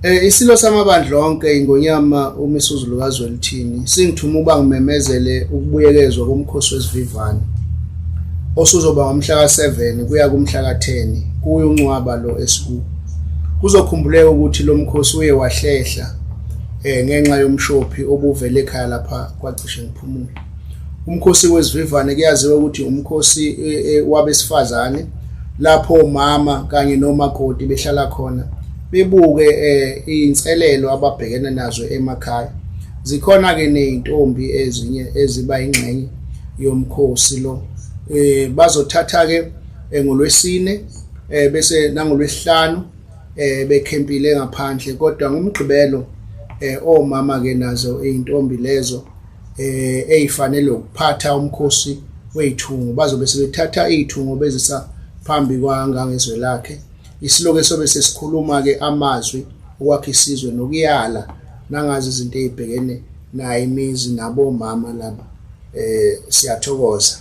Isilo samabandla onke iNgonyama uMisuzu kaZwelithini singithuma uba ngimemezele ukubuyekezwa komkhosi wesivivane osuzoba ngomhla ka7 kuya kumhla ka10 kuyo uNcwaba lo esiku. Kuzokhumbuleka ukuthi lo mkhosi uye wahlehla ngenxa yomshophi obuvele ekhaya lapha kwacishe ngiphumule. Umkhosi wesivivane kuyaziwa ukuthi umkhosi wabesifazane lapho omama kanye nomakoti behlala khona bebuke inselelo ababhekene nazo emakhaya. Zikhona ke nezintombi ezinye eziba ingxenye yomkhosi lo. Bazothatha ke ngoLwesine bese nangoLwesihlanu bekhempile ngaphandle, kodwa ngomgqibelo omama ke nazo izintombi lezo ezifanele ukuphatha umkhosi wezithungo bazobe sebethatha izithungo bezisa phambi kwangangezwe lakhe. Isiloke sobe sesikhuluma ke amazwi okwakha isizwe nokuyala nangazi izinto ezibhekene nayo imizi nabo mama laba. Siyathokoza.